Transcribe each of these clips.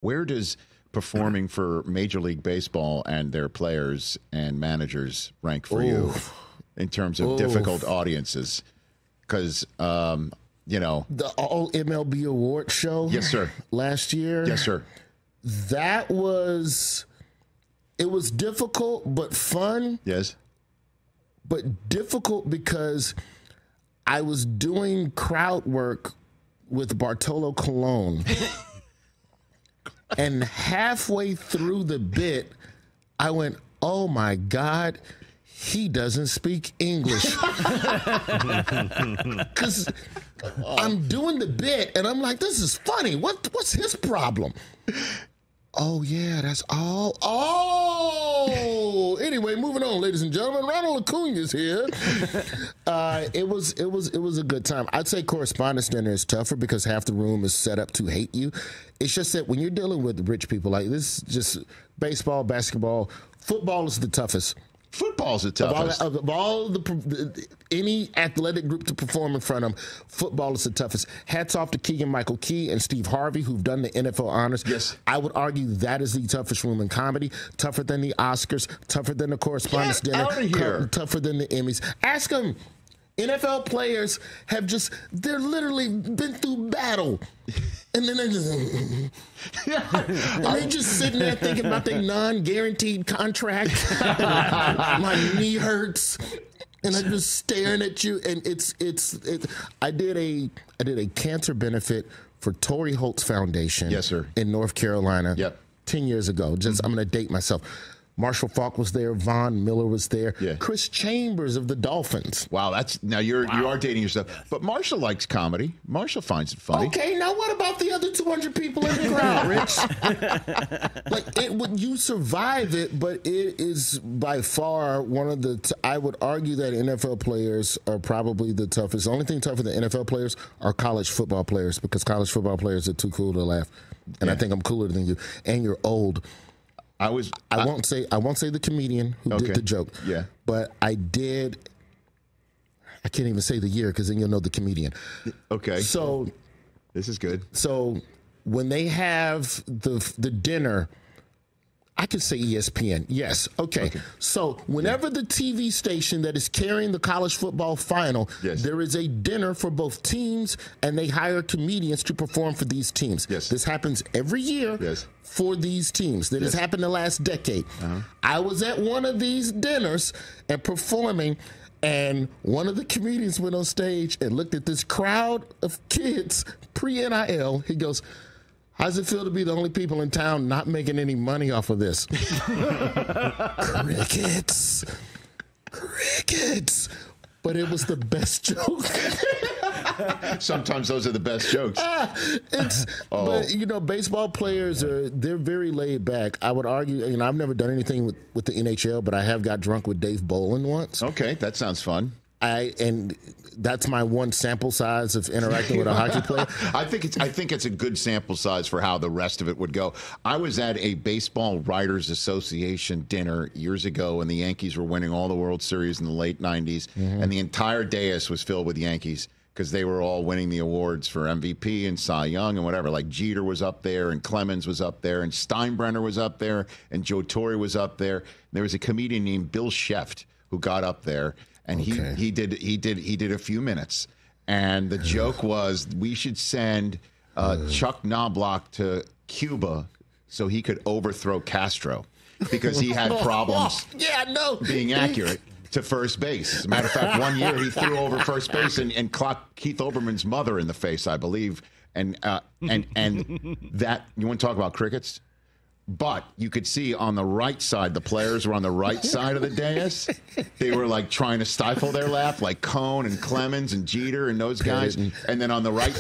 Where does performing for Major League Baseball and their players and managers rank for you in terms of difficult audiences? Because, you know. The All MLB Award Show. Yes, sir. Last year. Yes, sir. It was difficult but fun. Yes. But difficult because I was doing crowd work with Bartolo Colon. And halfway through the bit, I went, oh my God, he doesn't speak English. Because I'm doing the bit and I'm like, this is funny. What's his problem? Oh, yeah, that's all. Oh, anyway, moving on, ladies and gentlemen. Ronald Acuna's here. It was a good time. I'd say correspondence dinner is tougher because half the room is set up to hate you. It's just that when you're dealing with rich people, like this is just baseball, basketball, football is the toughest. Football's the toughest. Of all any athletic group to perform in front of, football is the toughest. Hats off to Keegan-Michael Key and Steve Harvey, who've done the NFL honors. Yes. I would argue that is the toughest room in comedy. Tougher than the Oscars, tougher than the correspondence dinner, tougher than the Emmys. Ask them. NFL players they're literally been through battle. And then they're just sitting there thinking about their non-guaranteed contract. My knee hurts. And I'm just staring at you. And I did a cancer benefit for Torrey Holt's Foundation. Yes, sir. In North Carolina. Yep. 10 years ago. I'm going to date myself. Marshall Faulk was there. Von Miller was there. Yeah. Chris Chambers of the Dolphins. Wow, you are dating yourself. But Marshall likes comedy. Marshall finds it funny. Okay, now what about the other 200 people in the crowd, Rich? You survive it, but it is by far one of the. I would argue that NFL players are probably the toughest. The only thing tougher than NFL players are college football players because college football players are too cool to laugh, and I think I'm cooler than you. And you're old. I won't say the comedian who did the joke. Yeah. But I can't even say the year because then you'll know the comedian. Okay. So this is good. So when they have the dinner, I could say ESPN. Yes. Okay. So whenever the TV station that is carrying the college football final, there is a dinner for both teams, and they hire comedians to perform for these teams. Yes. This happens every year for these teams. That has happened the last decade. I was at one of these dinners and performing, and one of the comedians went on stage and looked at this crowd of kids pre-NIL. He goes, how's it feel to be the only people in town not making any money off of this? Crickets. But it was the best joke. Sometimes those are the best jokes. But, baseball players they're very laid back. I would argue, I've never done anything with the NHL, but I have got drunk with Dave Bolin once. Okay, that sounds fun. And that's my one sample size of interacting with a hockey player. I think it's a good sample size for how the rest of it would go. I was at a Baseball Writers Association dinner years ago when the Yankees were winning all the World Series in the late 90s, and the entire dais was filled with Yankees because they were all winning the awards for MVP and Cy Young and whatever. Like Jeter was up there, and Clemens was up there, and Steinbrenner was up there, and Joe Torre was up there. And there was a comedian named Bill Sheft who got up there. And he did a few minutes, and the joke was we should send Chuck Knobloch to Cuba so he could overthrow Castro because he had problems being accurate to first base. As a matter of fact, one year he threw over first base and clocked Keith Olbermann's mother in the face, I believe. And that, you want to talk about crickets? But you could see on the right side, the players were on the right side of the dais. They were like trying to stifle their laugh, like Cone and Clemens and Jeter and those guys. And then on the right,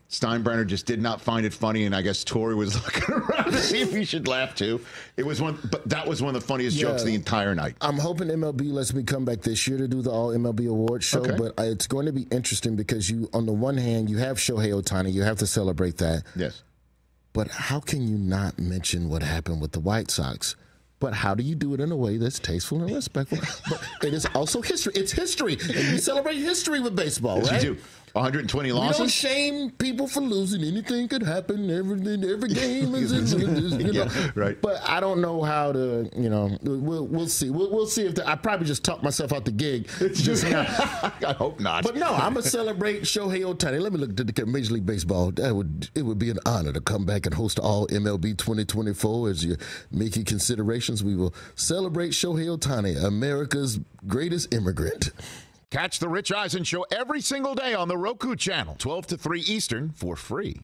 Steinbrenner just did not find it funny, and I guess Torrey was looking around to see if he should laugh too. But that was one of the funniest jokes of the entire night. I'm hoping MLB lets me come back this year to do the All MLB Awards show, but it's going to be interesting because on the one hand, you have Shohei Ohtani, you have to celebrate that. Yes. But how can you not mention what happened with the White Sox? But how do you do it in a way that's tasteful and respectful? But it is also history. It's history. And we celebrate history with baseball, right? Yes, you do. 120 We don't losses? shame people for losing. Anything could happen. Every game is, you know. Yeah, right. But I don't know how to, you know. We'll see. We'll see if I probably just talked myself out the gig. Just now. I hope not. But no, I'm gonna celebrate Shohei Ohtani. Let me look at the Major League Baseball. It would be an honor to come back and host all MLB 2024. As you make your considerations, we will celebrate Shohei Ohtani, America's greatest immigrant. Catch the Rich Eisen Show every single day on the Roku Channel, 12 to 3 Eastern, for free.